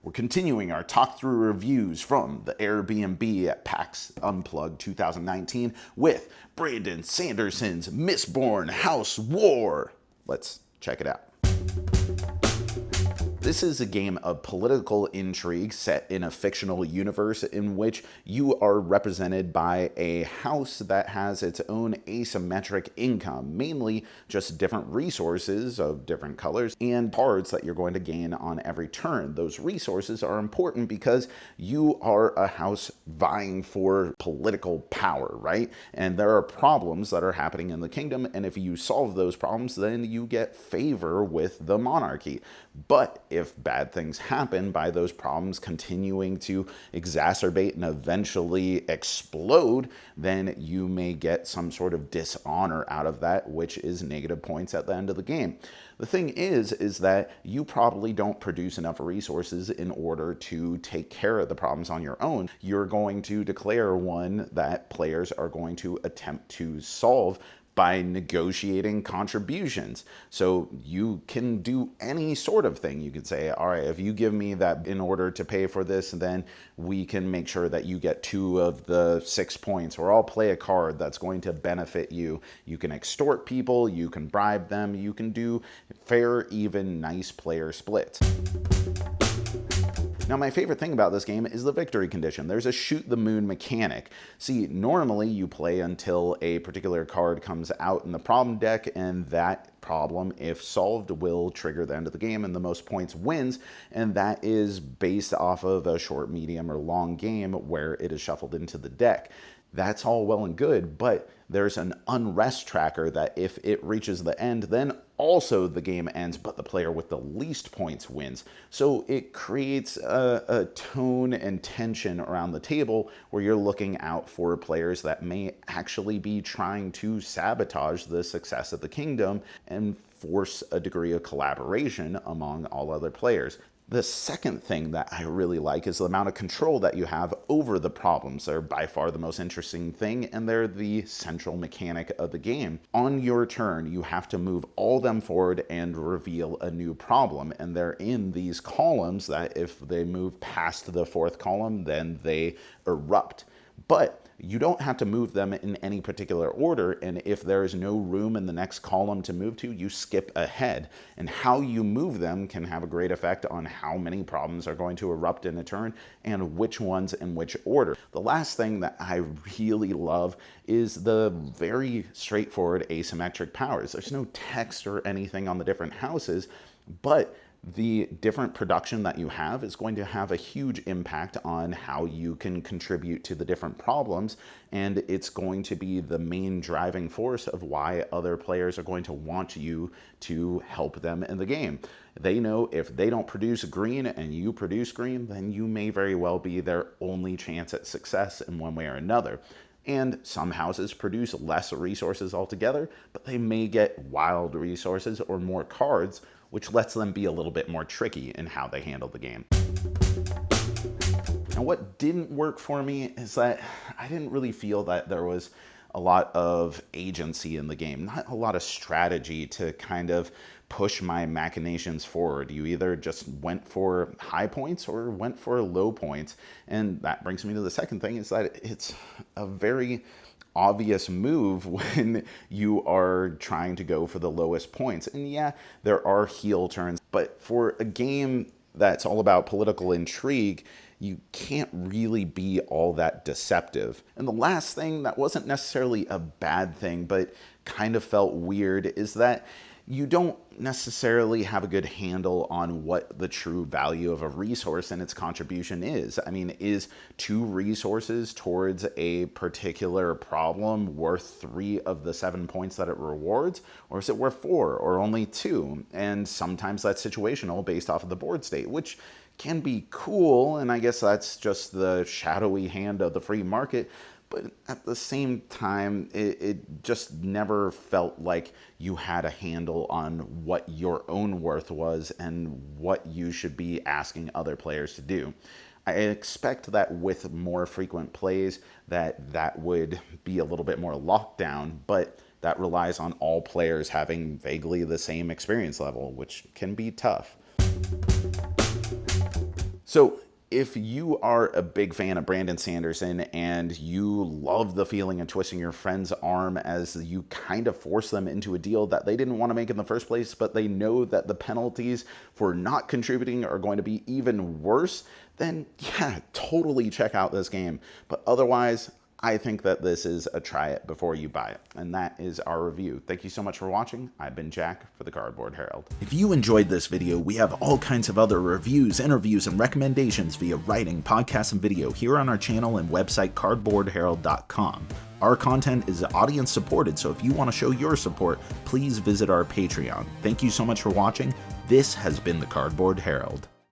We're continuing our talk-through reviews from the Airbnb at PAX Unplugged 2019 with Brandon Sanderson's Mistborn House War. Let's check it out. This is a game of political intrigue set in a fictional universe in which you are represented by a house that has its own asymmetric income, mainly just different resources of different colors and cards that you're going to gain on every turn. Those resources are important because you are a house vying for political power, right? And there are problems that are happening in the kingdom, and if you solve those problems, then you get favor with the monarchy. But if bad things happen by those problems continuing to exacerbate and eventually explode, then you may get some sort of dishonor out of that, which is negative points at the end of the game. The thing is that you probably don't produce enough resources in order to take care of the problems on your own. You're going to declare one that players are going to attempt to solve by negotiating contributions. So you can do any sort of thing. You could say, all right, if you give me that in order to pay for this, then we can make sure that you get 2 of the 6 points, or I'll play a card that's going to benefit you. You can extort people, you can bribe them, you can do fair, even, nice player splits. Now, my favorite thing about this game is the victory condition. There's a shoot the moon mechanic. See, normally you play until a particular card comes out in the problem deck, and that problem, if solved, will trigger the end of the game, and the most points wins, and that is based off of a short, medium, or long game where it is shuffled into the deck. That's all well and good, but there's an unrest tracker that if it reaches the end, then also the game ends, but the player with the least points wins. So it creates a tone and tension around the table where you're looking out for players that may actually be trying to sabotage the success of the kingdom and force a degree of collaboration among all other players. The second thing that I really like is the amount of control that you have over the problems. They're by far the most interesting thing, and they're the central mechanic of the game. On your turn, you have to move all them forward and reveal a new problem, and they're in these columns that if they move past the 4th column, then they erupt. But you don't have to move them in any particular order, and if there is no room in the next column to move to, you skip ahead. And how you move them can have a great effect on how many problems are going to erupt in a turn and which ones in which order. The last thing that I really love is the very straightforward asymmetric powers. There's no text or anything on the different houses, but the different production that you have is going to have a huge impact on how you can contribute to the different problems, and it's going to be the main driving force of why other players are going to want you to help them in the game. They know if they don't produce green and you produce green, then you may very well be their only chance at success in one way or another. And some houses produce less resources altogether, but they may get wild resources or more cards, which lets them be a little bit more tricky in how they handle the game. Now, what didn't work for me is that I didn't really feel that there was a lot of agency in the game, not a lot of strategy to kind of push my machinations forward. You either just went for high points or went for low points. And that brings me to the second thing, is that it's a very obvious move when you are trying to go for the lowest points. And yeah, there are heel turns, but for a game that's all about political intrigue, you can't really be all that deceptive. And the last thing that wasn't necessarily a bad thing, but kind of felt weird, is that you don't necessarily have a good handle on what the true value of a resource and its contribution is. I mean, is 2 resources towards a particular problem worth 3 of the 7 points that it rewards? Or is it worth 4 or only 2? And sometimes that's situational based off of the board state, which can be cool, and I guess that's just the shadowy hand of the free market. But at the same time, it just never felt like you had a handle on what your own worth was and what you should be asking other players to do. I expect that with more frequent plays that would be a little bit more locked down, but that relies on all players having vaguely the same experience level, which can be tough. So if you are a big fan of Brandon Sanderson and you love the feeling of twisting your friend's arm as you kind of force them into a deal that they didn't want to make in the first place, but they know that the penalties for not contributing are going to be even worse, then yeah, totally check out this game. But otherwise, I think that this is a try it before you buy it. And that is our review. Thank you so much for watching. I've been Jack for the Cardboard Herald. If you enjoyed this video, we have all kinds of other reviews, interviews, and recommendations via writing, podcasts, and video here on our channel and website cardboardherald.com. Our content is audience supported, so if you want to show your support, please visit our Patreon. Thank you so much for watching. This has been the Cardboard Herald.